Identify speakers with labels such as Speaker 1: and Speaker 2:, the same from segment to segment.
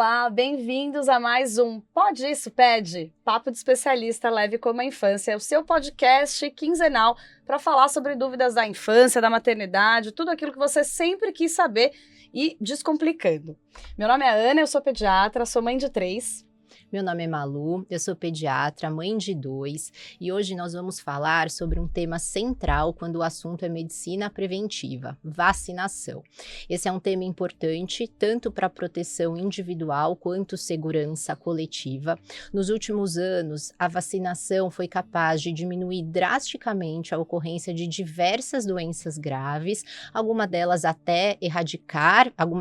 Speaker 1: Olá, bem-vindos a mais um Pode Isso, Pede? Papo de Especialista Leve como a Infância, o seu podcast quinzenal para falar sobre dúvidas da infância, da maternidade, tudo aquilo que você sempre quis saber e descomplicando. Meu nome é Ana, eu sou pediatra, sou mãe de 3.
Speaker 2: Meu nome é Malu, eu sou pediatra, mãe de 2, e hoje nós vamos falar sobre um tema central quando o assunto é medicina preventiva, vacinação. Esse é um tema importante tanto para a proteção individual quanto segurança coletiva. Nos últimos anos, a vacinação foi capaz de diminuir drasticamente a ocorrência de diversas doenças graves, algumas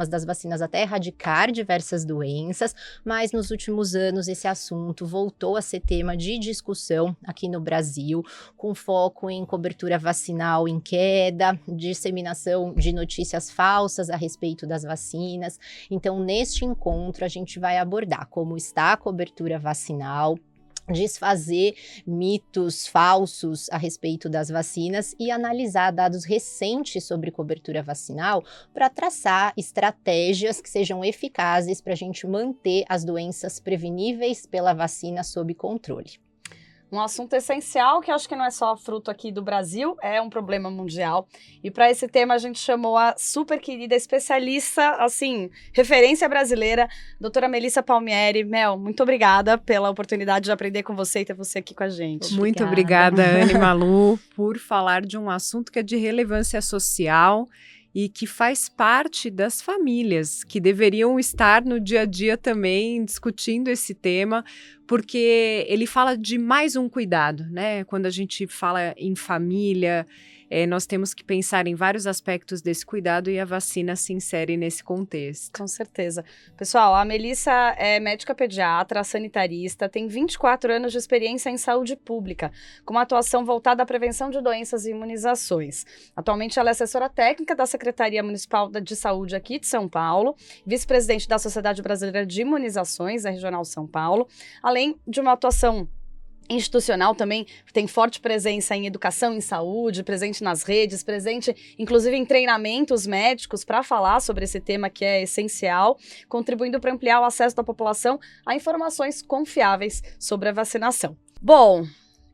Speaker 2: das vacinas até erradicar diversas doenças, mas nos últimos anos esse assunto voltou a ser tema de discussão aqui no Brasil, com foco em cobertura vacinal em queda, disseminação de notícias falsas a respeito das vacinas. Então, neste encontro, a gente vai abordar como está a cobertura vacinal, desfazer mitos falsos a respeito das vacinas e analisar dados recentes sobre cobertura vacinal para traçar estratégias que sejam eficazes para a gente manter as doenças preveníveis pela vacina sob controle.
Speaker 1: Um assunto essencial que acho que não é só fruto aqui do Brasil, é um problema mundial. E para esse tema a gente chamou a super querida especialista, assim, referência brasileira, doutora Melissa Palmieri. Mel, muito obrigada pela oportunidade de aprender com você e ter você aqui com a gente.
Speaker 3: Muito obrigada, Ana e Malu, por falar de um assunto que é de relevância social e que faz parte das famílias, que deveriam estar no dia a dia também discutindo esse tema, porque ele fala de mais um cuidado, né? Quando a gente fala em família, nós temos que pensar em vários aspectos desse cuidado e a vacina se insere nesse contexto.
Speaker 1: Com certeza. Pessoal, a Melissa é médica pediatra, sanitarista, tem 24 anos de experiência em saúde pública, com uma atuação voltada à prevenção de doenças e imunizações. Atualmente ela é assessora técnica da Secretaria Municipal de Saúde aqui de São Paulo, vice-presidente da Sociedade Brasileira de Imunizações, da Regional São Paulo, além de uma atuação institucional também, tem forte presença em educação em saúde, presente nas redes, presente inclusive em treinamentos médicos para falar sobre esse tema que é essencial, contribuindo para ampliar o acesso da população a informações confiáveis sobre a vacinação. Bom,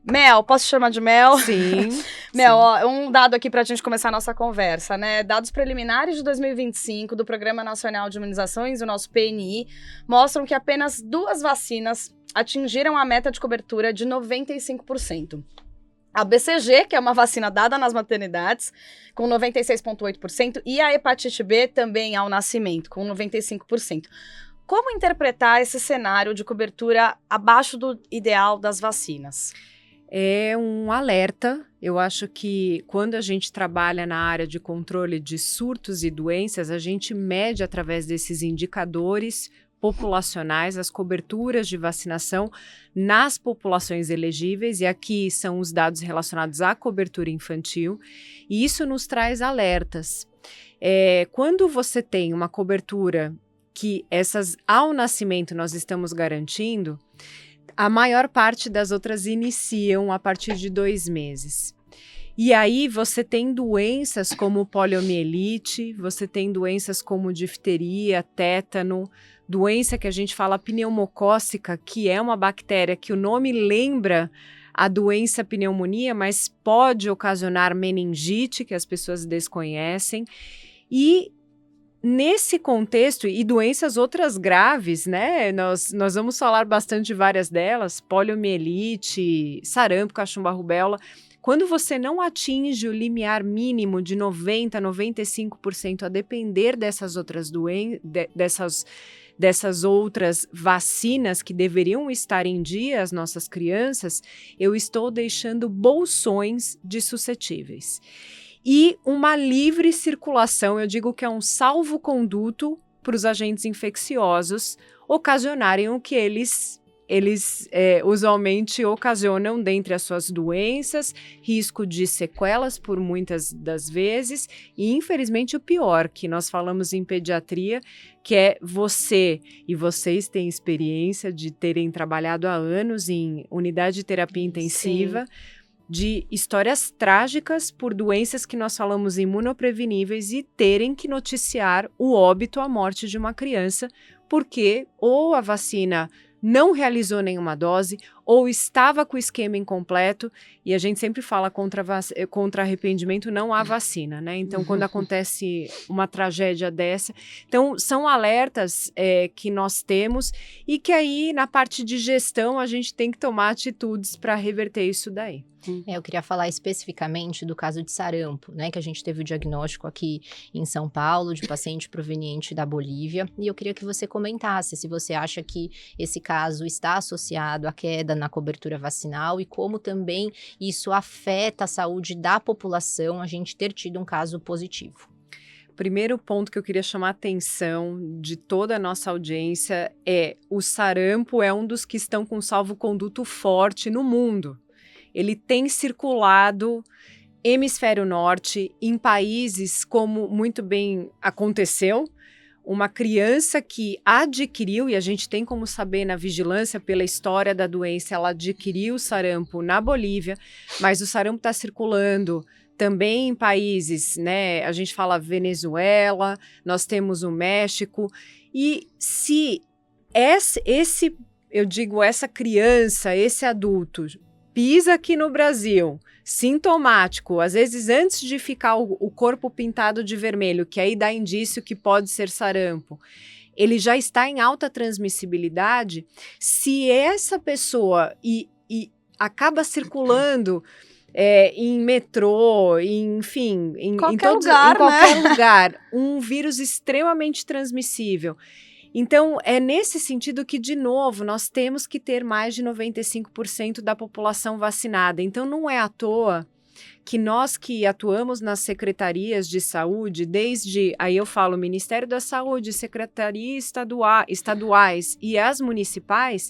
Speaker 1: Mel, posso te chamar de Mel?
Speaker 3: Sim.
Speaker 1: Mel, ó, um dado aqui para a gente começar a nossa conversa, né? Dados preliminares de 2025 do Programa Nacional de Imunizações, o nosso PNI, mostram que apenas 2 vacinas atingiram a meta de cobertura de 95%. A BCG, que é uma vacina dada nas maternidades, com 96,8%, e a hepatite B também ao nascimento, com 95%. Como interpretar esse cenário de cobertura abaixo do ideal das vacinas?
Speaker 3: É um alerta. Eu acho que quando a gente trabalha na área de controle de surtos e doenças, a gente mede através desses indicadores populacionais as coberturas de vacinação nas populações elegíveis, e aqui são os dados relacionados à cobertura infantil, e isso nos traz alertas. Quando você tem uma cobertura que ao nascimento nós estamos garantindo, a maior parte das outras iniciam a partir de 2 meses. E aí você tem doenças como poliomielite, você tem doenças como difteria, tétano, doença que a gente fala pneumocócica, que é uma bactéria que o nome lembra a doença pneumonia, mas pode ocasionar meningite, que as pessoas desconhecem. E nesse contexto, e doenças outras graves, né? Nós vamos falar bastante de várias delas, poliomielite, sarampo, cachumba, rubéola. Quando você não atinge o limiar mínimo de 90%, 95%, a depender dessas outras dessas outras vacinas que deveriam estar em dia às nossas crianças, eu estou deixando bolsões de suscetíveis. E uma livre circulação, eu digo que é um salvo-conduto para os agentes infecciosos ocasionarem o que eles usualmente ocasionam dentre as suas doenças, risco de sequelas por muitas das vezes, e infelizmente o pior, que nós falamos em pediatria, que é vocês têm experiência de terem trabalhado há anos em unidade de terapia intensiva, de histórias trágicas por doenças que nós falamos imunopreveníveis e terem que noticiar o óbito, a morte de uma criança, porque ou a vacina não realizou nenhuma dose, ou estava com o esquema incompleto, e a gente sempre fala contra arrependimento, não há vacina, né? Então, quando acontece uma tragédia dessa, então são alertas que nós temos e que aí, na parte de gestão, a gente tem que tomar atitudes para reverter isso daí.
Speaker 2: Eu queria falar especificamente do caso de sarampo, né, que a gente teve o diagnóstico aqui em São Paulo de paciente proveniente da Bolívia, e eu queria que você comentasse se você acha que esse caso está associado à queda na cobertura vacinal e como também isso afeta a saúde da população, a gente ter tido um caso positivo.
Speaker 3: Primeiro ponto que eu queria chamar a atenção de toda a nossa audiência é o sarampo é um dos que estão com salvo-conduto forte no mundo. Ele tem circulado hemisfério norte em países como muito bem aconteceu, uma criança que adquiriu, e a gente tem como saber na vigilância pela história da doença, ela adquiriu o sarampo na Bolívia, mas o sarampo está circulando também em países, né? A gente fala Venezuela, nós temos o México, e se essa criança, esse adulto pisa aqui no Brasil, sintomático, às vezes antes de ficar o corpo pintado de vermelho, que aí dá indício que pode ser sarampo, ele já está em alta transmissibilidade, se essa pessoa acaba circulando em metrô, enfim, em qualquer lugar, um vírus extremamente transmissível. Então, é nesse sentido que, de novo, nós temos que ter mais de 95% da população vacinada. Então, não é à toa que nós que atuamos nas secretarias de saúde, desde, aí eu falo, Ministério da Saúde, secretarias estaduais e as municipais,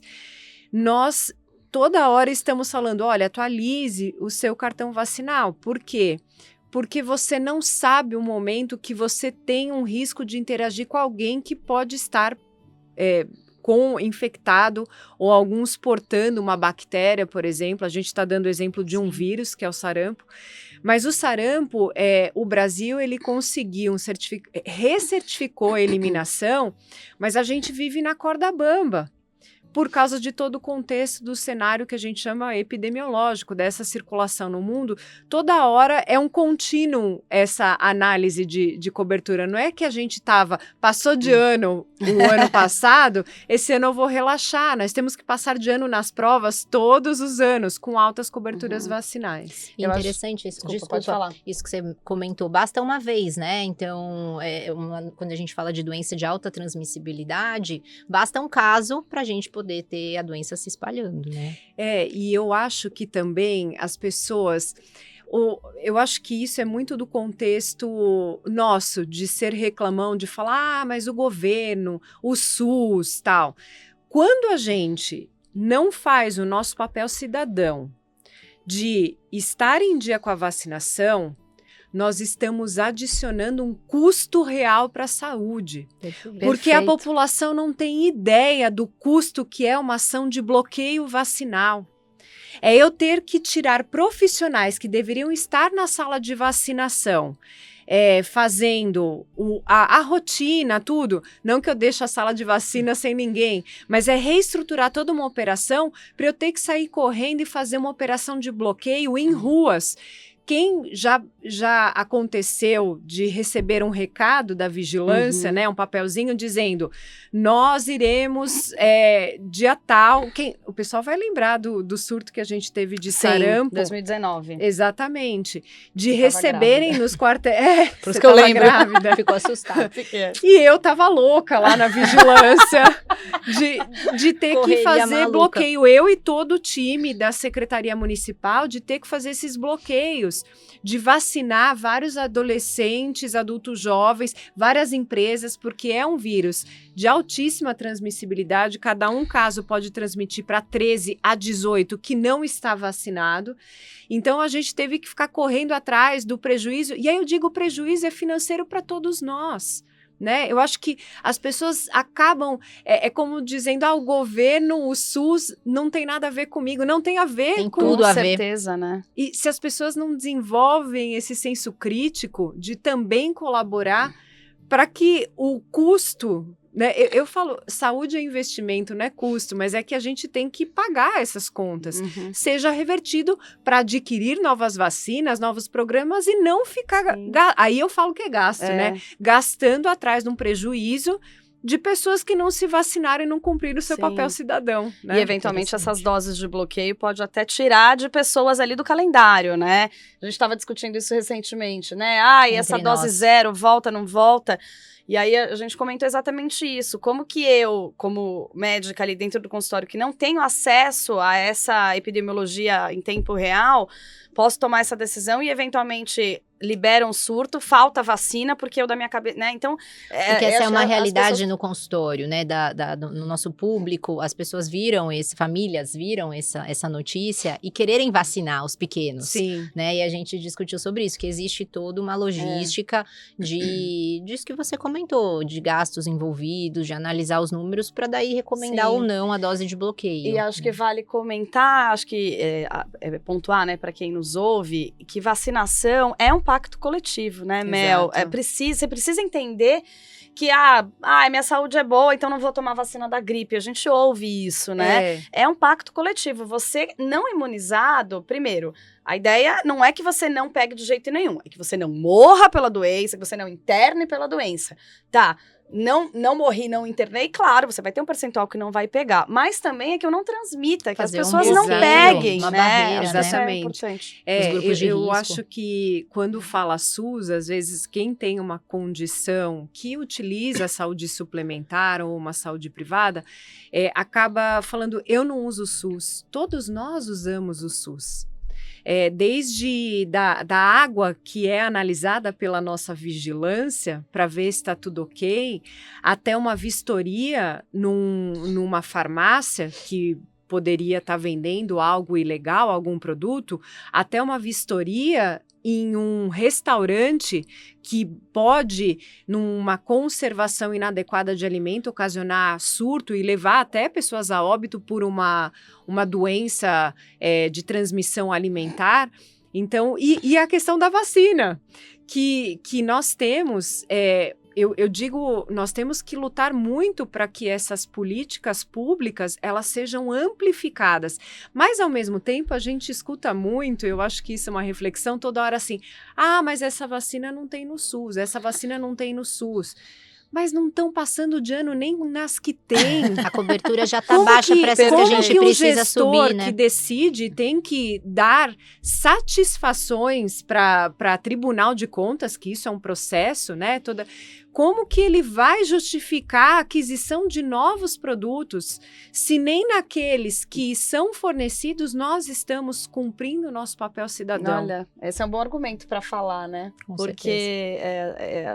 Speaker 3: nós toda hora estamos falando, olha, atualize o seu cartão vacinal. Por quê? Porque você não sabe o momento que você tem um risco de interagir com alguém que pode estar infectado ou alguns portando uma bactéria, por exemplo. A gente está dando exemplo de um vírus, que é o sarampo. Mas o sarampo, o Brasil, ele conseguiu recertificou a eliminação, mas a gente vive na corda bamba, por causa de todo o contexto do cenário que a gente chama epidemiológico, dessa circulação no mundo. Toda hora é um contínuo essa análise de cobertura. Não é que a gente passou de ano o ano passado, esse ano eu vou relaxar. Nós temos que passar de ano nas provas todos os anos, com altas coberturas vacinais.
Speaker 2: Interessante isso. Desculpa, falar. Isso que você comentou, basta uma vez, né? Então, quando a gente fala de doença de alta transmissibilidade, basta um caso para a gente poder ter a doença se espalhando, né?
Speaker 3: E eu acho que também as pessoas... eu acho que isso é muito do contexto nosso, de ser reclamão, de falar, mas o governo, o SUS, tal. Quando a gente não faz o nosso papel cidadão de estar em dia com a vacinação, nós estamos adicionando um custo real para a saúde. Porque a população não tem ideia do custo que é uma ação de bloqueio vacinal. É eu ter que tirar profissionais que deveriam estar na sala de vacinação, fazendo a rotina, tudo. Não que eu deixe a sala de vacina sem ninguém, mas é reestruturar toda uma operação para eu ter que sair correndo e fazer uma operação de bloqueio em ruas. Quem já aconteceu de receber um recado da vigilância, né, um papelzinho dizendo, nós iremos dia tal, o pessoal vai lembrar do surto que a gente teve de sarampo.
Speaker 1: 2019.
Speaker 3: Exatamente. De receberem nos quartéis.
Speaker 1: Por isso que eu lembro.
Speaker 2: Grávida. Ficou assustada.
Speaker 3: E eu tava louca lá na vigilância de ter que fazer bloqueio. Eu e todo o time da Secretaria Municipal, de ter que fazer esses bloqueios, de vacinar vários adolescentes, adultos jovens, várias empresas, porque é um vírus de altíssima transmissibilidade, cada caso pode transmitir para 13 a 18 que não está vacinado. Então, a gente teve que ficar correndo atrás do prejuízo, e aí eu digo, o prejuízo é financeiro para todos nós, né? Eu acho que as pessoas acabam, como dizendo, o governo, o SUS, não tem nada a ver comigo, não tem a ver
Speaker 2: Tem
Speaker 3: com...
Speaker 2: tudo a ver.
Speaker 1: certeza, né?
Speaker 3: E se as pessoas não desenvolvem esse senso crítico de também colaborar para que o custo, né? Eu falo, saúde é investimento, não é custo, mas é que a gente tem que pagar essas contas. Seja revertido para adquirir novas vacinas, novos programas e não ficar... Aí eu falo que é gasto, né? Gastando atrás de um prejuízo de pessoas que não se vacinaram e não cumpriram o seu papel cidadão, né?
Speaker 1: E, eventualmente, essas doses de bloqueio pode até tirar de pessoas ali do calendário, né? A gente estava discutindo isso recentemente, né? E essa dose zero, volta, não volta? E aí, a gente comentou exatamente isso. Como que eu, como médica ali dentro do consultório, que não tenho acesso a essa epidemiologia em tempo real, posso tomar essa decisão e, eventualmente, libera um surto, falta vacina, porque eu da minha cabeça, né? Então...
Speaker 2: Porque essa é uma realidade no consultório, né? No nosso público, as pessoas famílias viram essa notícia e quererem vacinar os pequenos.
Speaker 3: Sim.
Speaker 2: Né? E a gente discutiu sobre isso, que existe toda uma logística disso que você comentou, de gastos envolvidos, de analisar os números para daí recomendar ou não a dose de bloqueio.
Speaker 1: E acho que vale comentar, acho que pontuar, né, para quem nos ouve, que vacinação é um pacto coletivo, né, Mel? Você precisa entender que, minha saúde é boa, então não vou tomar vacina da gripe. A gente ouve isso, né? É um pacto coletivo. Você não imunizado, primeiro, a ideia não é que você não pegue de jeito nenhum, é que você não morra pela doença, que você não interne pela doença. Tá, não morri, não internei, claro, você vai ter um percentual que não vai pegar, mas também é que eu não transmita, que as pessoas não peguem,
Speaker 2: uma
Speaker 1: né?
Speaker 3: Exatamente.
Speaker 2: barreira,
Speaker 1: Isso é importante.
Speaker 2: Os grupos de
Speaker 3: eu
Speaker 2: risco.
Speaker 3: acho que quando fala SUS, às vezes quem tem uma condição que utiliza a saúde suplementar ou uma saúde privada, acaba falando, eu não uso o SUS. Todos nós usamos o SUS. Desde da água que é analisada pela nossa vigilância para ver se está tudo ok, até uma vistoria numa farmácia que poderia estar vendendo algo ilegal, algum produto, até uma vistoria em um restaurante que pode, numa conservação inadequada de alimento, ocasionar surto e levar até pessoas a óbito por uma doença de transmissão alimentar. Então, e a questão da vacina, que nós temos... Eu digo, nós temos que lutar muito para que essas políticas públicas, elas sejam amplificadas. Mas, ao mesmo tempo, a gente escuta muito, eu acho que isso é uma reflexão toda hora assim, mas essa vacina não tem no SUS, essa vacina não tem no SUS. Mas não estão passando de ano nem nas que tem.
Speaker 2: A cobertura já está baixa para essa que a gente precisa subir, né?
Speaker 3: Que decide tem que dar satisfações para Tribunal de Contas, que isso é um processo, né? Como que ele vai justificar a aquisição de novos produtos se nem naqueles que são fornecidos nós estamos cumprindo o nosso papel cidadão?
Speaker 1: Olha, esse é um bom argumento para falar, né? Porque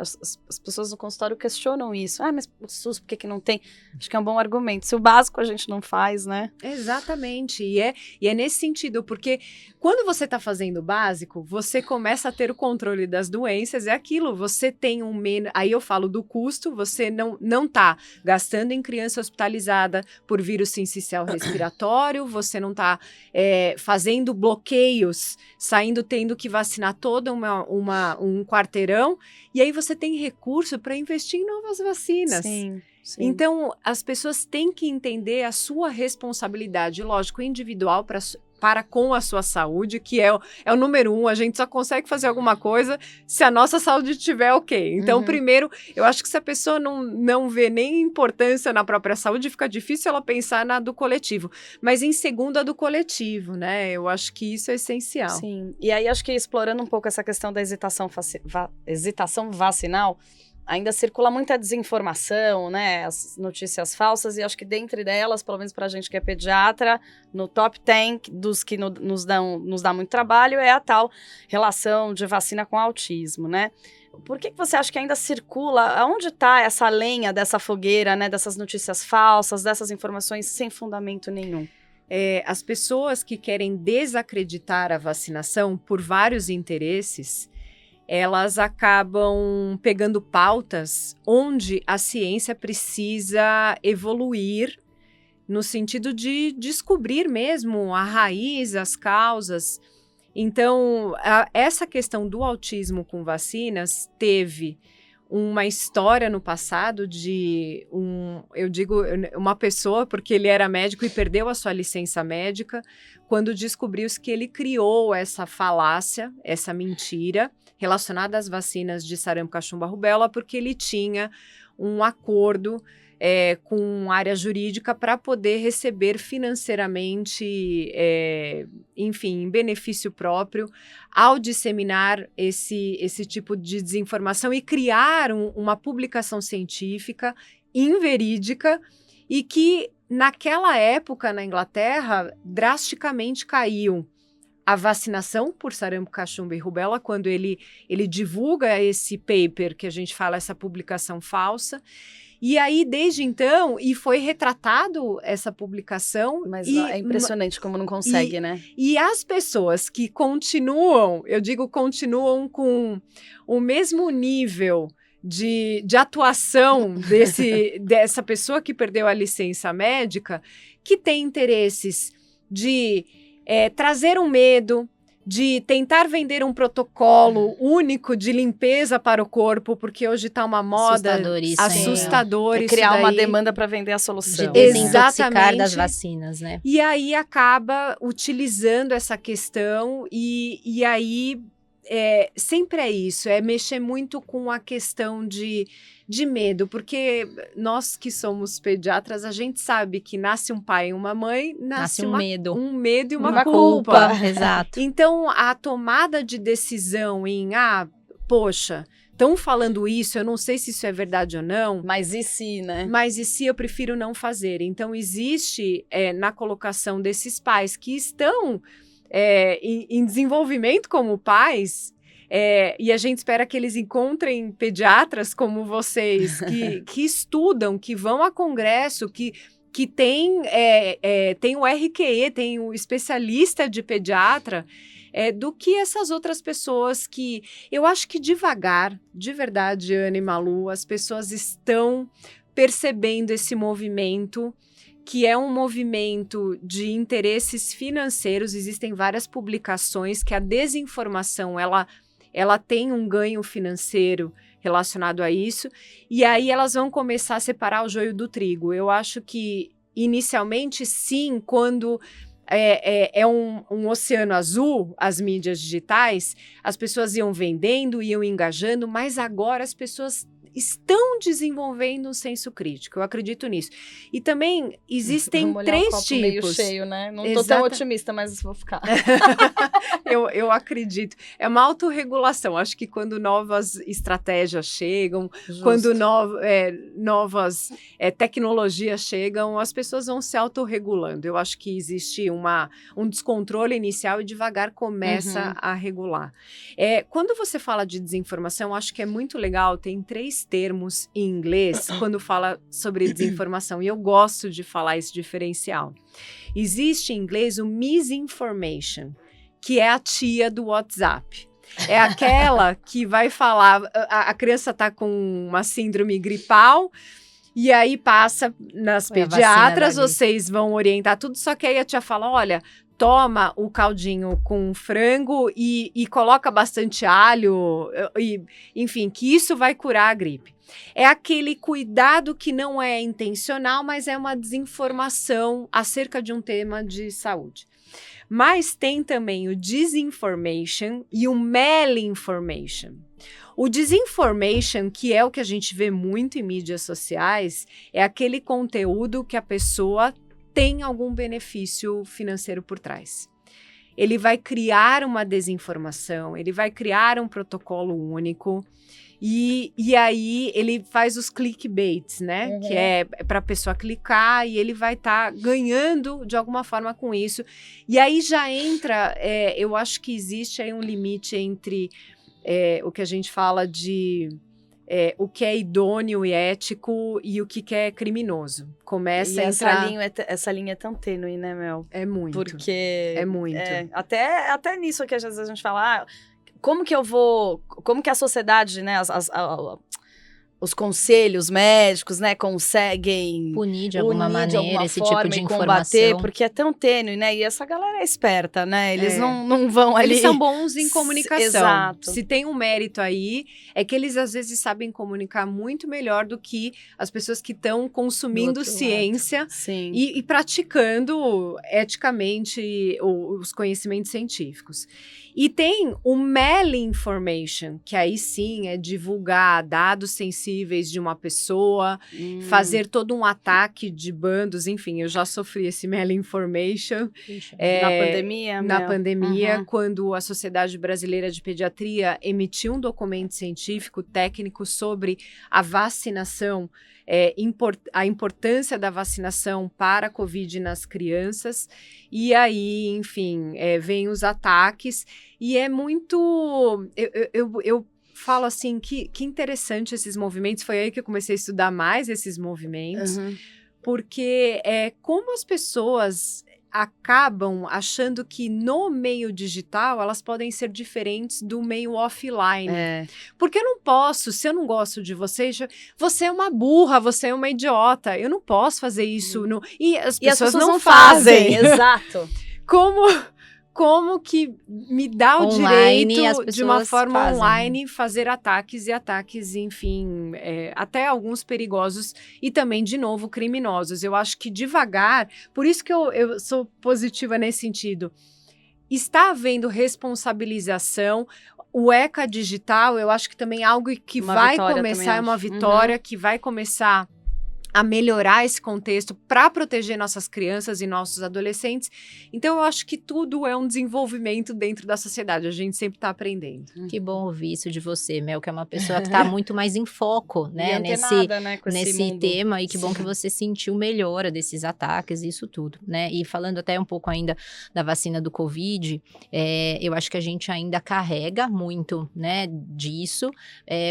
Speaker 1: as pessoas no consultório questionam isso. Mas o SUS, por que não tem? Acho que é um bom argumento. Se o básico a gente não faz, né?
Speaker 3: Exatamente. E é nesse sentido, porque quando você está fazendo o básico, você começa a ter o controle das doenças, é aquilo, você tem um menos... Aí eu falo do custo, você não está gastando em criança hospitalizada por vírus sincicial respiratório, você não está fazendo bloqueios, tendo que vacinar todo um quarteirão, e aí você tem recurso para investir em novas vacinas.
Speaker 1: Sim.
Speaker 3: Então, as pessoas têm que entender a sua responsabilidade, lógico, individual para com a sua saúde, que é o número 1, a gente só consegue fazer alguma coisa se a nossa saúde estiver ok. Então, primeiro, eu acho que se a pessoa não vê nem importância na própria saúde, fica difícil ela pensar na do coletivo. Mas em segundo, a do coletivo, né? Eu acho que isso é essencial.
Speaker 1: Sim, e aí acho que explorando um pouco essa questão da hesitação vacinal, ainda circula muita desinformação, né, as notícias falsas, e acho que dentre delas, pelo menos pra gente que é pediatra, no top 10 dos que nos dá muito trabalho, é a tal relação de vacina com autismo, né? Por que você acha que ainda circula, aonde está essa lenha dessa fogueira, né, dessas notícias falsas, dessas informações sem fundamento nenhum?
Speaker 3: As pessoas que querem desacreditar a vacinação por vários interesses, elas acabam pegando pautas onde a ciência precisa evoluir no sentido de descobrir mesmo a raiz, as causas. Então, essa questão do autismo com vacinas teve uma história no passado de eu digo uma pessoa, porque ele era médico e perdeu a sua licença médica, quando descobriu-se que ele criou essa falácia, essa mentira, relacionada às vacinas de sarampo, cachumba, rubéola, porque ele tinha um acordo com área jurídica para poder receber financeiramente, enfim, em benefício próprio, ao disseminar esse tipo de desinformação e criar uma publicação científica inverídica e que, naquela época, na Inglaterra, drasticamente caiu a vacinação por sarampo, cachumba e rubéola, quando ele divulga esse paper, que a gente fala, essa publicação falsa. E aí, desde então, e foi retratado essa publicação.
Speaker 1: Mas é impressionante como não consegue, né?
Speaker 3: E as pessoas que continuam, eu digo continuam com o mesmo nível de atuação dessa pessoa que perdeu a licença médica, que tem interesses de trazer um medo, de tentar vender um protocolo único de limpeza para o corpo, porque hoje está uma moda assustador isso
Speaker 1: criar
Speaker 3: daí.
Speaker 1: Uma demanda para vender a solução.
Speaker 2: De desintoxicar das vacinas, né?
Speaker 3: E aí acaba utilizando essa questão e aí sempre é isso, mexer muito com a questão de medo, porque nós que somos pediatras, a gente sabe que nasce um pai e uma mãe, nasce
Speaker 2: um medo.
Speaker 3: Um medo e uma culpa.
Speaker 2: Exato.
Speaker 3: Então, a tomada de decisão poxa, estão falando isso, eu não sei se isso é verdade ou não.
Speaker 1: Mas e se, né?
Speaker 3: Mas e se eu prefiro não fazer? Então, existe na colocação desses pais que estão em desenvolvimento como pais, e a gente espera que eles encontrem pediatras como vocês, que estudam, que vão a congresso, que tem o RQE, tem o especialista de pediatra, do que essas outras pessoas que... Eu acho que devagar, de verdade, Ana e Malu, as pessoas estão percebendo esse movimento, que é um movimento de interesses financeiros. Existem várias publicações que a desinformação, ela tem um ganho financeiro relacionado a isso, e aí elas vão começar a separar o joio do trigo. Eu acho que, inicialmente, sim, quando um oceano azul, as mídias digitais, as pessoas iam vendendo, iam engajando, mas agora as pessoas estão desenvolvendo um senso crítico, eu acredito nisso. E também existem três tipos.
Speaker 1: Meio cheio, né? Não tô tão otimista, mas vou ficar.
Speaker 3: eu acredito. É uma autorregulação. Acho que quando novas estratégias chegam, Justo. Quando novas tecnologias chegam, as pessoas vão se autorregulando. Eu acho que existe um descontrole inicial e devagar começa a regular. Quando você fala de desinformação, acho que é muito legal, tem 3 termos em inglês quando fala sobre desinformação, e eu gosto de falar esse diferencial. Existe em inglês o misinformation, que é a tia do WhatsApp. É aquela que vai falar, a criança está com uma síndrome gripal, e aí passa nas pediatras, vocês vão orientar tudo, só que aí a tia fala, olha, toma o caldinho com frango e coloca bastante alho, enfim, que isso vai curar a gripe. É aquele cuidado que não é intencional, mas é uma desinformação acerca de um tema de saúde. Mas tem também o disinformation e o malinformation. O disinformation, que é o que a gente vê muito em mídias sociais, é aquele conteúdo que a pessoa tem algum benefício financeiro por trás. Ele vai criar uma desinformação, ele vai criar um protocolo único e aí ele faz os clickbaits, né? Que é para a pessoa clicar e ele vai estar ganhando de alguma forma com isso. E aí já entra, eu acho que existe aí um limite entre o que a gente fala de... o que é idôneo e ético e o que é criminoso. Começa a entrar...
Speaker 1: essa linha é tão tênue, né, Mel?
Speaker 3: É muito.
Speaker 1: Porque...
Speaker 3: É muito.
Speaker 1: Até nisso que às vezes a gente fala... como que a sociedade, né, os conselhos médicos, né, conseguem
Speaker 2: punir de alguma maneira esse tipo de informação.
Speaker 1: Combater, porque é tão tênue, né? E essa galera é esperta, né? Eles não vão ali...
Speaker 3: Eles são bons em comunicação.
Speaker 1: Exato.
Speaker 3: Se tem um mérito aí, é que eles às vezes sabem comunicar muito melhor do que as pessoas que estão consumindo ciência e praticando eticamente os conhecimentos científicos. E tem o malinformation, que aí sim é divulgar dados sensíveis de uma pessoa, fazer todo um ataque de bandos, enfim, eu já sofri esse malinformation. Na pandemia, quando a Sociedade Brasileira de Pediatria emitiu um documento científico técnico sobre a vacinação, a importância da vacinação para a Covid nas crianças, e aí, enfim, vem os ataques, e é muito... Eu falo assim, que interessante esses movimentos, foi aí que eu comecei a estudar mais esses movimentos, porque como as pessoas acabam achando que no meio digital elas podem ser diferentes do meio offline. Porque eu não posso, se eu não gosto de você é uma burra, você é uma idiota, eu não posso fazer isso. E as pessoas não fazem.
Speaker 1: Exato.
Speaker 3: Como que me dá o
Speaker 2: online,
Speaker 3: direito, de uma forma
Speaker 2: fazem.
Speaker 3: online, fazer ataques, enfim, até alguns perigosos e também, de novo, criminosos. Eu acho que devagar, por isso que eu sou positiva nesse sentido, está havendo responsabilização. O ECA digital, eu acho que também é algo que vai começar, é uma vitória que vai começar a melhorar esse contexto para proteger nossas crianças e nossos adolescentes. Então, eu acho que tudo é um desenvolvimento dentro da sociedade. A gente sempre está aprendendo.
Speaker 2: Que bom ouvir isso de você, Mel, que é uma pessoa que está muito mais em foco, né, nesse tema. E que bom que você sentiu melhora desses ataques e isso tudo, né? E falando até um pouco ainda da vacina do Covid, eu acho que a gente ainda carrega muito, né, disso,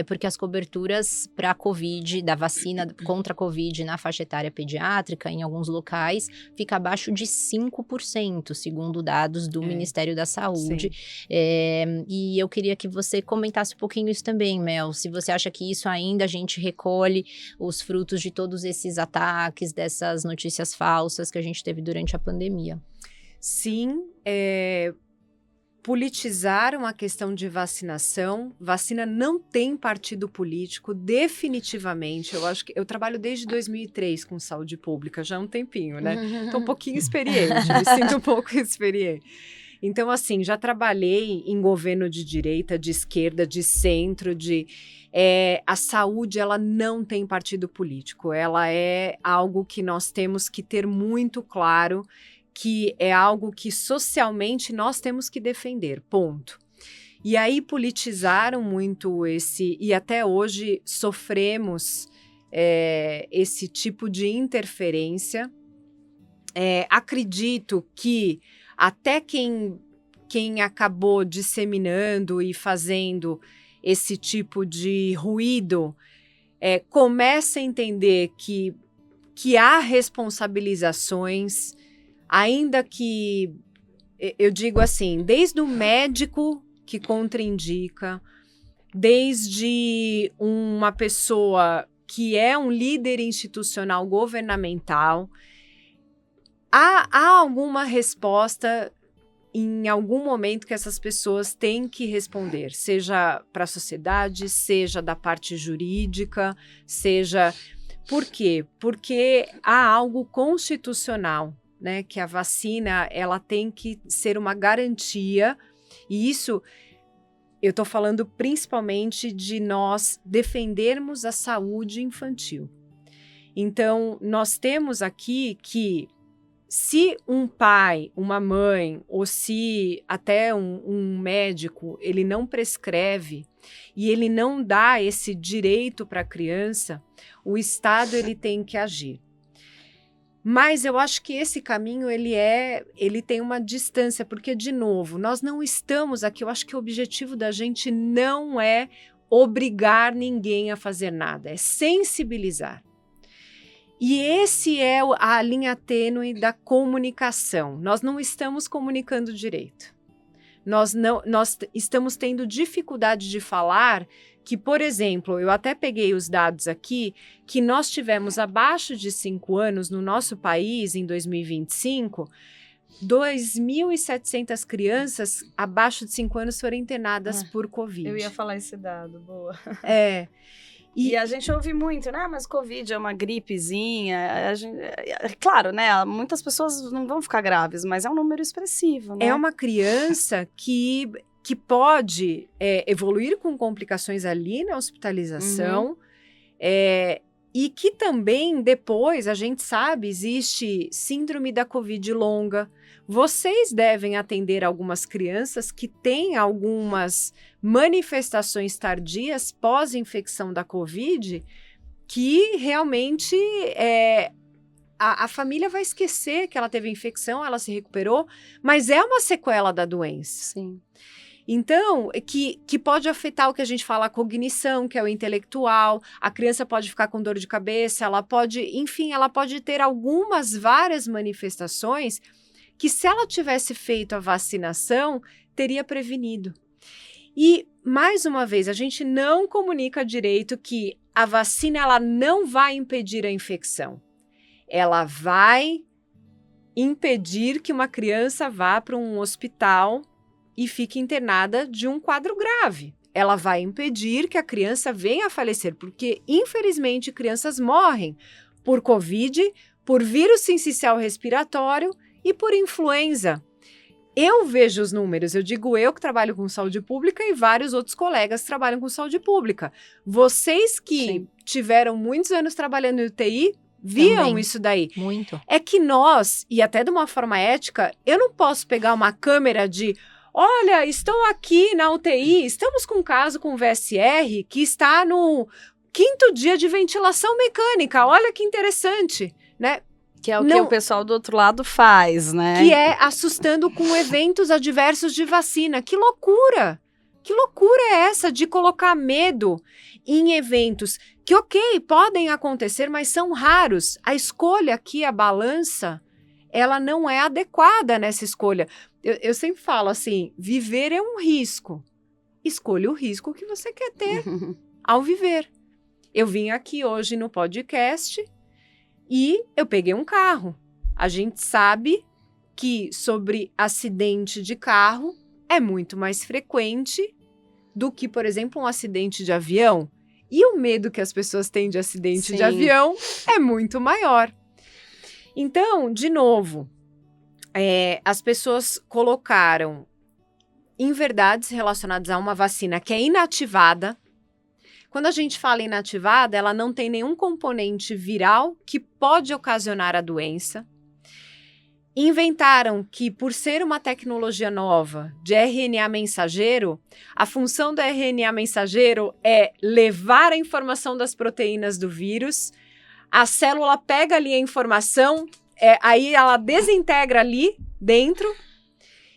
Speaker 2: porque as coberturas para a Covid, da vacina contra a Covid, na faixa etária pediátrica, em alguns locais, fica abaixo de 5%, segundo dados do Ministério da Saúde. E eu queria que você comentasse um pouquinho isso também, Mel, se você acha que isso ainda a gente recolhe os frutos de todos esses ataques, dessas notícias falsas que a gente teve durante a pandemia.
Speaker 3: Sim, politizaram a questão de vacinação. Vacina não tem partido político, definitivamente. Eu acho que eu trabalho desde 2003 com saúde pública, já há um tempinho, né? Tô um pouquinho experiente, me sinto um pouco experiente. Então, assim, já trabalhei em governo de direita, de esquerda, de centro, a saúde, ela não tem partido político. Ela é algo que nós temos que ter muito claro, que é algo que socialmente nós temos que defender, ponto. E aí politizaram muito e até hoje sofremos esse tipo de interferência. Acredito que até quem acabou disseminando e fazendo esse tipo de ruído começa a entender que há responsabilizações. Ainda que, eu digo assim, desde o médico que contraindica, desde uma pessoa que é um líder institucional governamental, há alguma resposta em algum momento que essas pessoas têm que responder, seja para a sociedade, seja da parte jurídica, seja... Por quê? Porque há algo constitucional, né, que a vacina, ela tem que ser uma garantia, e isso eu estou falando principalmente de nós defendermos a saúde infantil. Então, nós temos aqui que se um pai, uma mãe, ou se até um médico, ele não prescreve e ele não dá esse direito para a criança, o Estado ele tem que agir. Mas eu acho que esse caminho, ele tem uma distância, porque, de novo, nós não estamos aqui, eu acho que o objetivo da gente não é obrigar ninguém a fazer nada, é sensibilizar. E esse é a linha tênue da comunicação, nós não estamos comunicando direito. nós estamos tendo dificuldade de falar que, por exemplo, eu até peguei os dados aqui, que nós tivemos abaixo de 5 anos no nosso país, em 2025, 2.700 crianças abaixo de 5 anos foram internadas por Covid.
Speaker 1: Eu ia falar esse dado, boa.
Speaker 3: E
Speaker 1: a gente ouve muito, né? Mas Covid é uma gripezinha. Claro, né? Muitas pessoas não vão ficar graves, mas é um número expressivo, né?
Speaker 3: É uma criança que pode evoluir com complicações ali na hospitalização, e que também depois, a gente sabe, existe síndrome da Covid longa. Vocês devem atender algumas crianças que têm algumas manifestações tardias pós-infecção da Covid, que realmente a família vai esquecer que ela teve infecção, ela se recuperou, mas é uma sequela da doença.
Speaker 1: Sim.
Speaker 3: Então, que pode afetar o que a gente fala, a cognição, que é o intelectual, a criança pode ficar com dor de cabeça, ela pode ter várias manifestações que, se ela tivesse feito a vacinação, teria prevenido. E, mais uma vez, a gente não comunica direito que a vacina ela não vai impedir a infecção. Ela vai impedir que uma criança vá para um hospital e fique internada de um quadro grave. Ela vai impedir que a criança venha a falecer, porque, infelizmente, crianças morrem por Covid, por vírus sincicial respiratório e por influenza. Eu vejo os números, eu digo eu que trabalho com saúde pública e vários outros colegas trabalham com saúde pública. Vocês que tiveram muitos anos trabalhando em UTI, viam também isso daí.
Speaker 2: Muito.
Speaker 3: É que nós, e até de uma forma ética, eu não posso pegar uma câmera de... Olha, estou aqui na UTI, estamos com um caso com VSR que está no 5º dia de ventilação mecânica. Olha que interessante, né?
Speaker 1: Que é o que o pessoal do outro lado faz, né?
Speaker 3: Que é assustando com eventos adversos de vacina. Que loucura! Que loucura é essa de colocar medo em eventos que, ok, podem acontecer, mas são raros. A escolha aqui, a balança, ela não é adequada nessa escolha. Eu sempre falo assim, viver é um risco. Escolha o risco que você quer ter ao viver. Eu vim aqui hoje no podcast e eu peguei um carro. A gente sabe que sobre acidente de carro é muito mais frequente do que, por exemplo, um acidente de avião. E o medo que as pessoas têm de acidente de avião é muito maior. Então, de novo, as pessoas colocaram inverdades relacionadas a uma vacina que é inativada. Quando a gente fala inativada, ela não tem nenhum componente viral que pode ocasionar a doença. Inventaram que, por ser uma tecnologia nova de RNA mensageiro, a função do RNA mensageiro é levar a informação das proteínas do vírus, a célula pega ali a informação, aí ela desintegra ali dentro,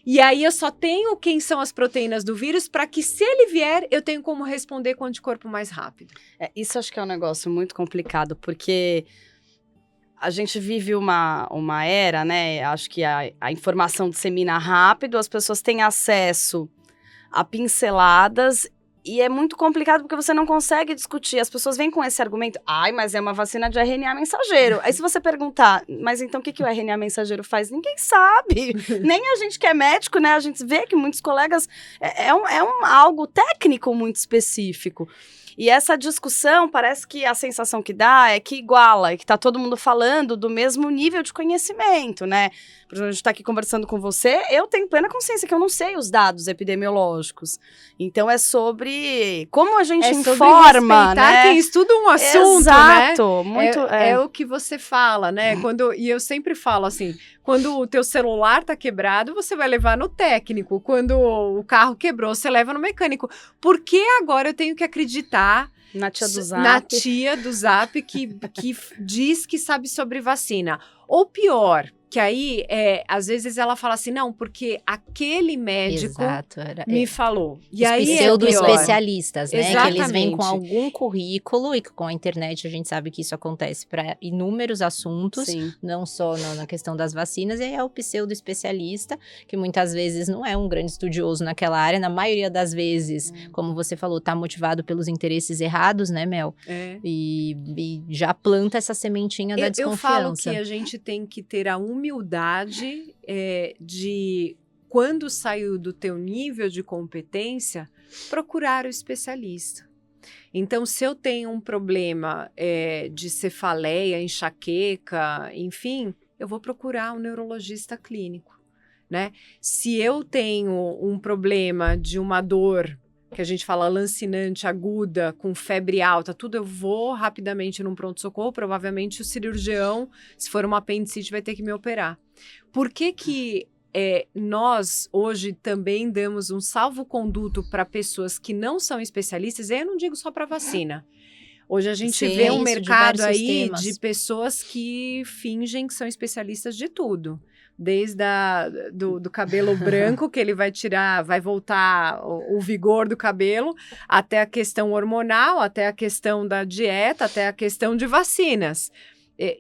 Speaker 3: e aí eu só tenho quem são as proteínas do vírus para que, se ele vier, eu tenho como responder com anticorpo mais rápido.
Speaker 1: Isso acho que é um negócio muito complicado, porque a gente vive uma era, né? Acho que a informação dissemina rápido, as pessoas têm acesso a pinceladas, e é muito complicado porque você não consegue discutir. As pessoas vêm com esse argumento, mas é uma vacina de RNA mensageiro. Aí se você perguntar, mas então o que o RNA mensageiro faz? Ninguém sabe. Nem a gente que é médico, né? A gente vê que muitos colegas... algo técnico muito específico. E essa discussão, parece que a sensação que dá é que iguala, que tá todo mundo falando do mesmo nível de conhecimento, né? Por exemplo, a gente tá aqui conversando com você, eu tenho plena consciência que eu não sei os dados epidemiológicos. Então, é sobre como a gente informa, né?
Speaker 3: Quem estuda um assunto,
Speaker 1: exato,
Speaker 3: né?
Speaker 1: Muito,
Speaker 3: é o que você fala, né? E eu sempre falo assim, quando o teu celular tá quebrado, você vai levar no técnico. Quando o carro quebrou, você leva no mecânico. Por que agora eu tenho que acreditar
Speaker 1: na tia do Zap?
Speaker 3: Na tia do Zap que diz que sabe sobre vacina. Ou pior, Que aí, às vezes ela fala assim, não, porque aquele médico me falou. E
Speaker 2: os
Speaker 3: aí
Speaker 2: pseudo-especialistas, né?
Speaker 3: Exatamente.
Speaker 2: Que eles vêm com algum currículo, e com a internet a gente sabe que isso acontece para inúmeros assuntos,
Speaker 1: Sim.
Speaker 2: não só na questão das vacinas, e aí é o pseudo-especialista, que muitas vezes não é um grande estudioso naquela área, na maioria das vezes, como você falou, tá motivado pelos interesses errados, né, Mel? E já planta essa sementinha da desconfiança.
Speaker 3: Eu falo que a gente tem que ter a humildade de, quando saiu do teu nível de competência, procurar o especialista. Então, se eu tenho um problema de cefaleia, enxaqueca, enfim, eu vou procurar um neurologista clínico, né? Se eu tenho um problema de uma dor, que a gente fala lancinante, aguda, com febre alta, tudo, eu vou rapidamente num pronto-socorro, provavelmente o cirurgião, se for uma apendicite, vai ter que me operar. Por que nós, hoje, também damos um salvo-conduto para pessoas que não são especialistas? E eu não digo só para vacina. Hoje a gente vê um mercado aí de pessoas que fingem que são especialistas de tudo. Desde do cabelo branco, que ele vai tirar, vai voltar o vigor do cabelo, até a questão hormonal, até a questão da dieta, até a questão de vacinas.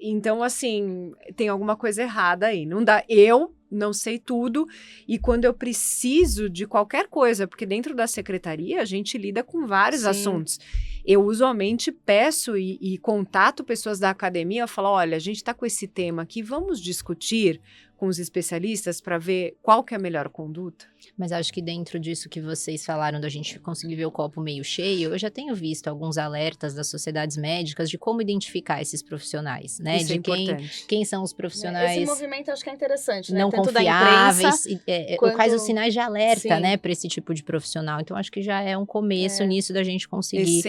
Speaker 3: Então, assim, tem alguma coisa errada aí. Não dá, eu não sei tudo, e quando eu preciso de qualquer coisa, porque dentro da secretaria a gente lida com vários assuntos. Eu usualmente peço e contato pessoas da academia, eu falo, olha, a gente está com esse tema aqui, vamos discutir com os especialistas para ver qual que é a melhor conduta?
Speaker 2: Mas acho que dentro disso que vocês falaram, da gente conseguir ver o copo meio cheio, eu já tenho visto alguns alertas das sociedades médicas de como identificar esses profissionais, né?
Speaker 3: Isso
Speaker 2: de quem são os profissionais.
Speaker 1: Esse movimento acho que é interessante, né?
Speaker 2: Não
Speaker 1: Tanto
Speaker 2: confiáveis,
Speaker 1: quanto...
Speaker 2: quais os sinais de alerta, né, para esse tipo de profissional. Então, acho que já é um começo nisso da gente conseguir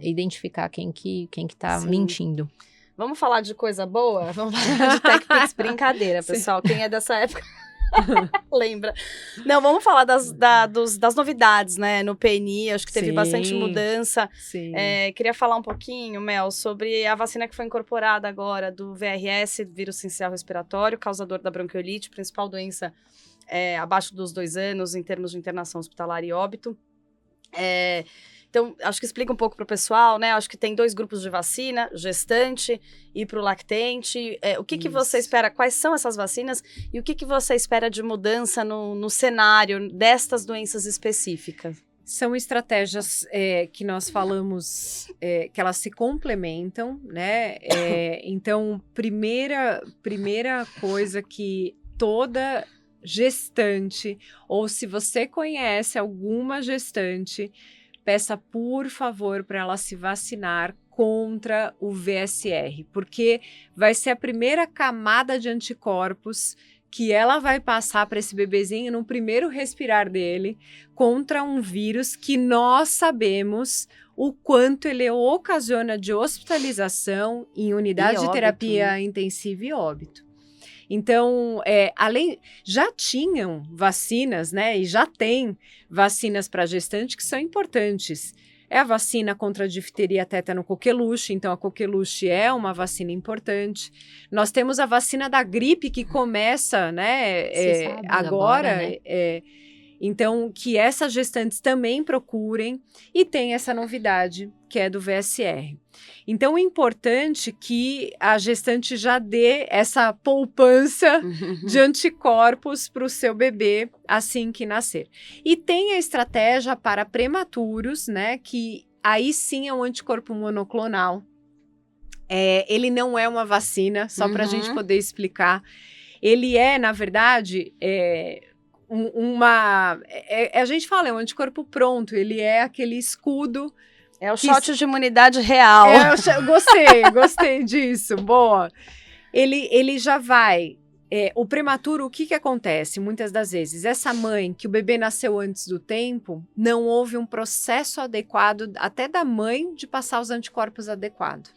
Speaker 2: identificar quem que tá mentindo.
Speaker 1: Vamos falar de coisa boa? Vamos falar de TechPix, brincadeira, pessoal. Quem é dessa época lembra. Não, vamos falar das novidades, né, no PNI. Acho que teve bastante mudança. Queria falar um pouquinho, Mel, sobre a vacina que foi incorporada agora do VRS, vírus sincicial respiratório, causador da bronquiolite, principal doença abaixo dos 2 anos em termos de internação hospitalar e óbito. Então, acho que explica um pouco para o pessoal, né? Acho que tem 2 grupos de vacina, gestante e para o lactente. O que você espera? Quais são essas vacinas? E o que você espera de mudança no cenário destas doenças específicas?
Speaker 3: São estratégias que nós falamos que elas se complementam, né? Então, primeira coisa que toda gestante, ou se você conhece alguma gestante, peça, por favor, para ela se vacinar contra o VSR, porque vai ser a primeira camada de anticorpos que ela vai passar para esse bebezinho no primeiro respirar dele contra um vírus que nós sabemos o quanto ele ocasiona de hospitalização em unidade de terapia intensiva e óbito. Então, já tinham vacinas, né? E já tem vacinas para gestante que são importantes. É a vacina contra a difteria, tétano, coqueluche. Então, a coqueluche é uma vacina importante. Nós temos a vacina da gripe que começa, né? Agora, né? Então, que essas gestantes também procurem. E tem essa novidade, que é do VSR. Então, é importante que a gestante já dê essa poupança de anticorpos para o seu bebê assim que nascer. E tem a estratégia para prematuros, né? Que aí sim é um anticorpo monoclonal. Ele não é uma vacina, só para a gente poder explicar. Ele na verdade, a gente fala, é um anticorpo pronto, ele é aquele escudo.
Speaker 1: É o shot de imunidade real.
Speaker 3: Gostei disso, boa. Ele já vai. O prematuro, o que acontece muitas das vezes? Essa mãe, que o bebê nasceu antes do tempo, não houve um processo adequado, até da mãe, de passar os anticorpos adequado.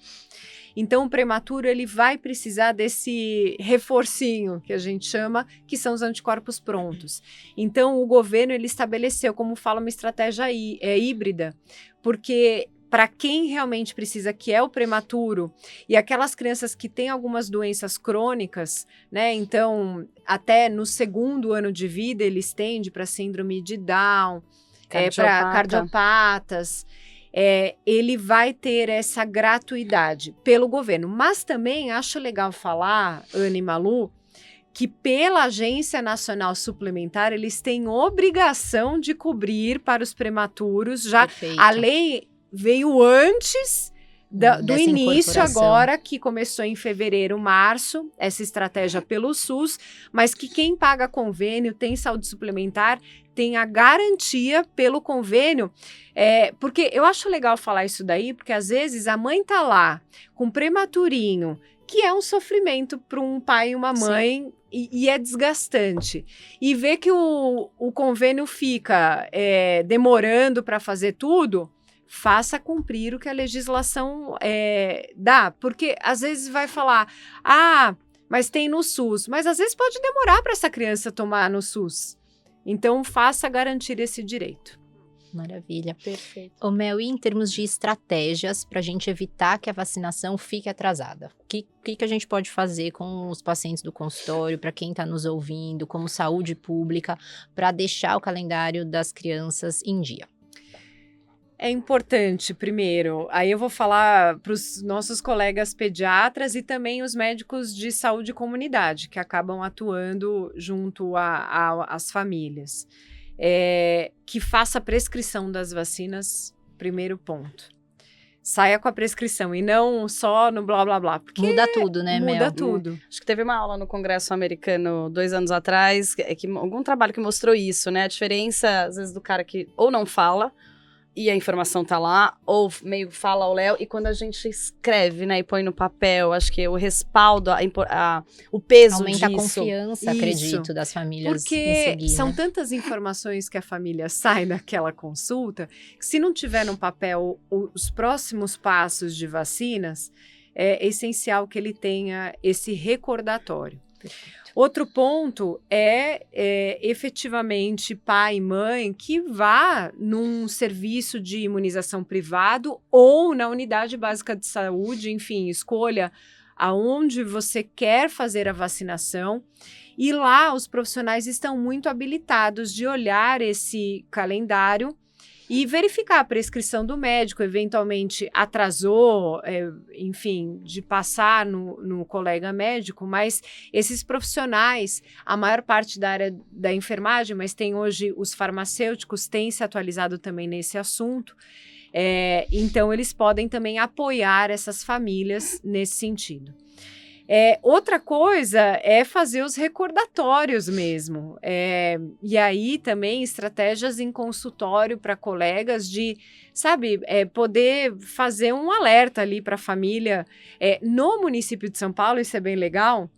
Speaker 3: Então, o prematuro, ele vai precisar desse reforcinho, que a gente chama, que são os anticorpos prontos. Então, o governo, ele estabeleceu, como fala, uma estratégia híbrida, porque para quem realmente precisa, que é o prematuro, e aquelas crianças que têm algumas doenças crônicas, né? Então, até no 2º ano de vida, ele estende para síndrome de Down, para cardiopatas. Ele vai ter essa gratuidade pelo governo. Mas também acho legal falar, Ana e Malu, que pela Agência Nacional Suplementar, eles têm obrigação de cobrir para os prematuros. Já a lei veio antes do início agora, que começou em fevereiro, março, essa estratégia pelo SUS, mas que quem paga convênio, tem saúde suplementar, tem a garantia pelo convênio, porque eu acho legal falar isso daí, porque às vezes a mãe tá lá com prematurinho, que é um sofrimento para um pai e uma mãe, e é desgastante. E ver que o convênio fica demorando para fazer tudo, faça cumprir o que a legislação dá. Porque às vezes vai falar, mas tem no SUS. Mas às vezes pode demorar para essa criança tomar no SUS. Então, faça garantir esse direito.
Speaker 2: Maravilha.
Speaker 1: Perfeito.
Speaker 2: Ô Mel, e em termos de estratégias para a gente evitar que a vacinação fique atrasada? O que a gente pode fazer com os pacientes do consultório, para quem está nos ouvindo, como saúde pública, para deixar o calendário das crianças em dia?
Speaker 3: É importante, primeiro, aí eu vou falar para os nossos colegas pediatras e também os médicos de saúde e comunidade, que acabam atuando junto às famílias. Que faça a prescrição das vacinas, primeiro ponto. Saia com a prescrição e não só no blá, blá, blá. Porque
Speaker 2: muda tudo, né, Mel?
Speaker 3: Muda tudo.
Speaker 1: Acho que teve uma aula no Congresso Americano 2 anos atrás, algum trabalho que mostrou isso, né? A diferença, às vezes, do cara que ou não fala, e a informação tá lá, ou meio fala ao Léo, e quando a gente escreve, né, e põe no papel, acho que o respaldo, o peso
Speaker 2: aumenta
Speaker 1: disso.
Speaker 2: a confiança, acredito, das famílias
Speaker 3: porque
Speaker 2: em seguir,
Speaker 3: são
Speaker 2: né?
Speaker 3: tantas informações que a família sai daquela consulta, que se não tiver no papel os próximos passos de vacinas, é essencial que ele tenha esse recordatório.
Speaker 2: Perfeito.
Speaker 3: Outro ponto efetivamente pai e mãe que vá num serviço de imunização privado ou na unidade básica de saúde, enfim, escolha aonde você quer fazer a vacinação. E lá os profissionais estão muito habilitados de olhar esse calendário e verificar a prescrição do médico, eventualmente atrasou, enfim, de passar no colega médico, mas esses profissionais, a maior parte da área da enfermagem, mas tem hoje os farmacêuticos, têm se atualizado também nesse assunto, então eles podem também apoiar essas famílias nesse sentido. Outra coisa é fazer os recordatórios mesmo. E aí também estratégias em consultório para colegas de, sabe, poder fazer um alerta ali para a família. No município de São Paulo, isso é bem legal,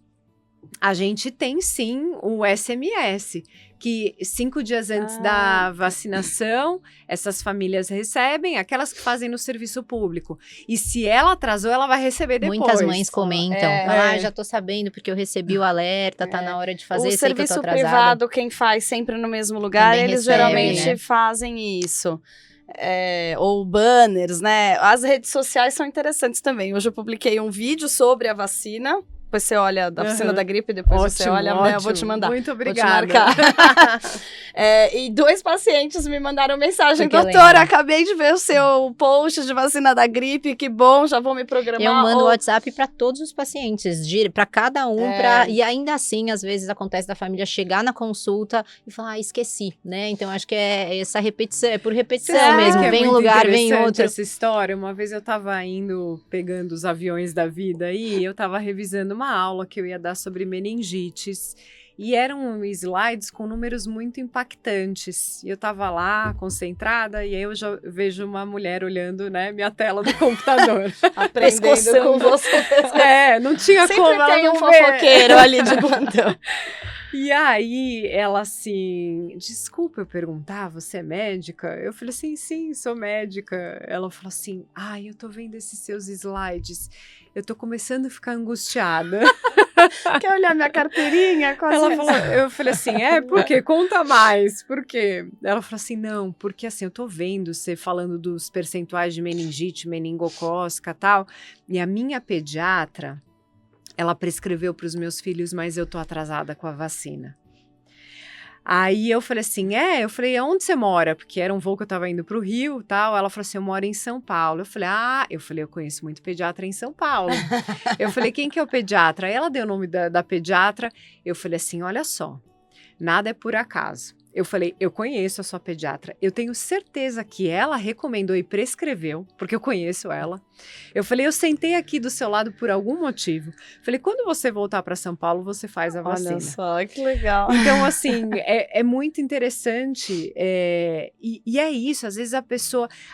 Speaker 3: a gente tem sim o SMS, que 5 dias antes da vacinação, essas famílias recebem, aquelas que fazem no serviço público. E se ela atrasou, ela vai receber depois.
Speaker 2: Muitas mães comentam, já tô sabendo porque eu recebi o alerta, tá na hora de fazer, sei que eu tô atrasada.
Speaker 1: O serviço privado, quem faz sempre no mesmo lugar,
Speaker 2: também
Speaker 1: eles
Speaker 2: recebe,
Speaker 1: geralmente
Speaker 2: né?
Speaker 1: fazem isso. Ou banners, né? As redes sociais são interessantes também. Hoje eu publiquei um vídeo sobre a vacina. Depois você olha da vacina da gripe, depois você olha, né? Eu vou te mandar.
Speaker 3: Muito obrigada.
Speaker 1: Vou te marcar. E 2 pacientes me mandaram mensagem: doutora, acabei de ver o seu post de vacina da gripe, que bom, já vou me programar.
Speaker 2: Eu mando o WhatsApp para todos os pacientes, para cada um, e ainda assim, às vezes acontece da família chegar na consulta e falar, esqueci, né? Então acho que é essa repetição, é por repetição mesmo, vem um lugar, vem outro.
Speaker 3: Essa história, uma vez eu tava pegando os aviões da vida e eu tava revisando uma aula que eu ia dar sobre meningites. E eram slides com números muito impactantes. E eu tava lá, concentrada, e aí eu já vejo uma mulher olhando, né, minha tela do computador.
Speaker 1: Aprendendo com você.
Speaker 3: Não tinha
Speaker 1: sempre
Speaker 3: como ela
Speaker 1: tem
Speaker 3: não
Speaker 1: um fofoqueiro ali de plantão.
Speaker 3: E aí, ela assim, desculpa eu perguntar, você é médica? Eu falei assim, sim, sou médica. Ela falou assim, eu tô vendo esses seus slides, eu tô começando a ficar angustiada.
Speaker 1: Quer olhar minha carteirinha?
Speaker 3: Ela falou, eu falei assim, por quê? Conta mais, por quê? Ela falou assim, não, porque assim, eu tô vendo você falando dos percentuais de meningite, meningocócica e tal, e a minha pediatra, ela prescreveu para os meus filhos, mas eu tô atrasada com a vacina. Aí eu falei assim, eu falei, aonde você mora? Porque era um voo que eu tava indo pro Rio e tal. Ela falou assim, eu moro em São Paulo. Eu falei, eu conheço muito pediatra em São Paulo. Eu falei, quem que é o pediatra? Aí ela deu o nome da pediatra. Eu falei assim, olha só, nada é por acaso. Eu falei, eu conheço a sua pediatra, eu tenho certeza que ela recomendou e prescreveu, porque eu conheço ela. Eu falei, eu sentei aqui do seu lado por algum motivo. Falei, quando você voltar para São Paulo, você faz a vacina.
Speaker 1: Olha só, que legal.
Speaker 3: Então, assim, é muito interessante. E é isso, às vezes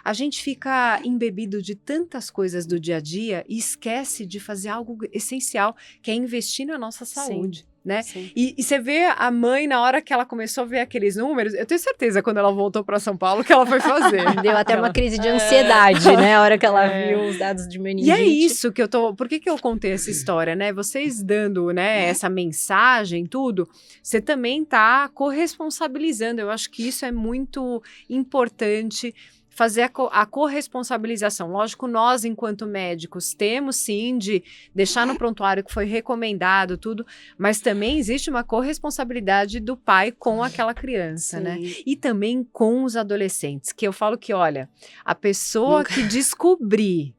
Speaker 3: a gente fica embebido de tantas coisas do dia a dia e esquece de fazer algo essencial, que é investir na nossa saúde.
Speaker 1: Sim.
Speaker 3: Né? E você vê a mãe, na hora que ela começou a ver aqueles números, eu tenho certeza quando ela voltou para São Paulo que ela foi fazer.
Speaker 2: Deu até uma crise de ansiedade, né? A hora que ela viu os dados de meningite.
Speaker 3: E é isso que eu tô... Por que eu contei essa história, né? Vocês dando, né, essa mensagem, tudo, você também tá corresponsabilizando. Eu acho que isso é muito importante, fazer a corresponsabilização. Lógico, nós, enquanto médicos, temos sim de deixar no prontuário que foi recomendado, tudo, mas também existe uma corresponsabilidade do pai com aquela criança,
Speaker 1: Sim.
Speaker 3: né? E também com os adolescentes, que eu falo que, olha, a pessoa que descobrir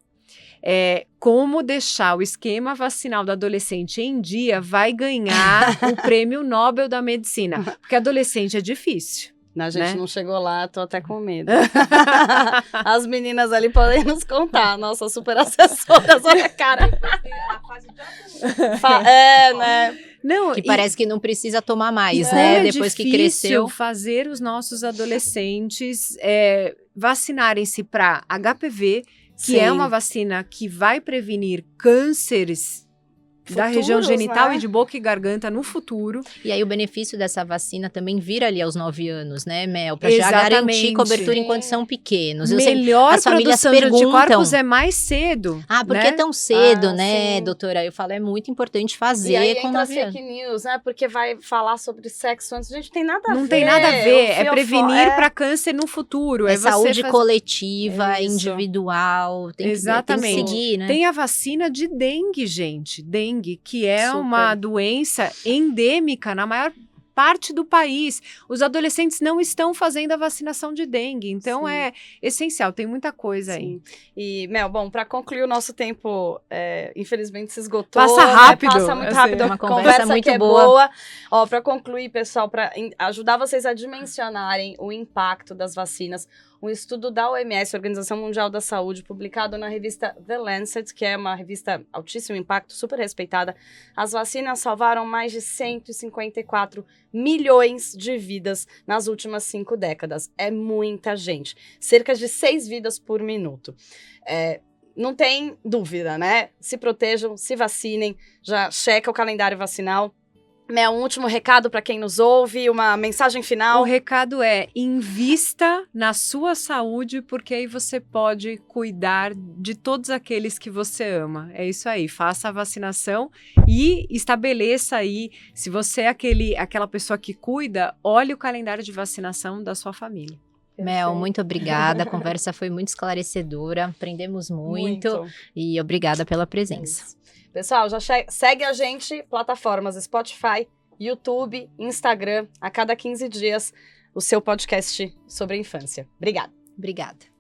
Speaker 3: como deixar o esquema vacinal do adolescente em dia vai ganhar o prêmio Nobel da Medicina, porque adolescente é difícil.
Speaker 1: A gente
Speaker 3: né?
Speaker 1: não chegou lá, tô até com medo. As meninas ali podem nos contar, nossa super assessoras, olha a cara. Né?
Speaker 2: Não, que parece que não precisa tomar mais, né? Depois que cresceu.
Speaker 3: Fazer os nossos adolescentes vacinarem-se para HPV, que é uma vacina que vai prevenir cânceres da região genital, né? E de boca e garganta no futuro.
Speaker 2: E aí o benefício dessa vacina também vira ali aos 9 anos, né, Mel? Para já garantir cobertura enquanto são pequenos.
Speaker 3: Melhor as famílias produção de anticorpos é mais cedo.
Speaker 2: Por que tão cedo, né, sim. doutora? Eu falo, é muito importante fazer.
Speaker 1: E aí
Speaker 2: com
Speaker 1: entra fake news, né? Porque vai falar sobre sexo antes. Gente, tem nada a ver.
Speaker 3: Não tem nada a ver. É prevenir para câncer no futuro.
Speaker 2: É saúde coletiva, individual. Tem
Speaker 3: Exatamente.
Speaker 2: Tem que seguir, né?
Speaker 3: Tem a vacina de dengue, gente. Dengue, que é uma doença endêmica na maior parte do país. Os adolescentes não estão fazendo a vacinação de dengue, então é essencial, tem muita coisa aí.
Speaker 1: E, Mel, bom, para concluir o nosso tempo, infelizmente se esgotou.
Speaker 3: Passa rápido.
Speaker 1: Passa muito rápido,
Speaker 2: uma conversa muito boa.
Speaker 1: Ó, para concluir, pessoal, para ajudar vocês a dimensionarem o impacto das vacinas, um estudo da OMS, Organização Mundial da Saúde, publicado na revista The Lancet, que é uma revista altíssimo impacto, super respeitada. As vacinas salvaram mais de 154 milhões de vidas nas últimas 5 décadas. É muita gente. Cerca de 6 vidas por minuto. Não tem dúvida, né? Se protejam, se vacinem, já checa o calendário vacinal. Um último recado para quem nos ouve, uma mensagem final.
Speaker 3: O recado é: invista na sua saúde, porque aí você pode cuidar de todos aqueles que você ama. É isso aí, faça a vacinação e estabeleça aí, se você é aquela pessoa que cuida, olhe o calendário de vacinação da sua família.
Speaker 2: Mel, muito obrigada, a conversa foi muito esclarecedora, aprendemos muito. E obrigada pela presença.
Speaker 1: Pessoal, já segue a gente, plataformas Spotify, YouTube, Instagram, a cada 15 dias, o seu podcast sobre a infância. Obrigada.
Speaker 2: Obrigada.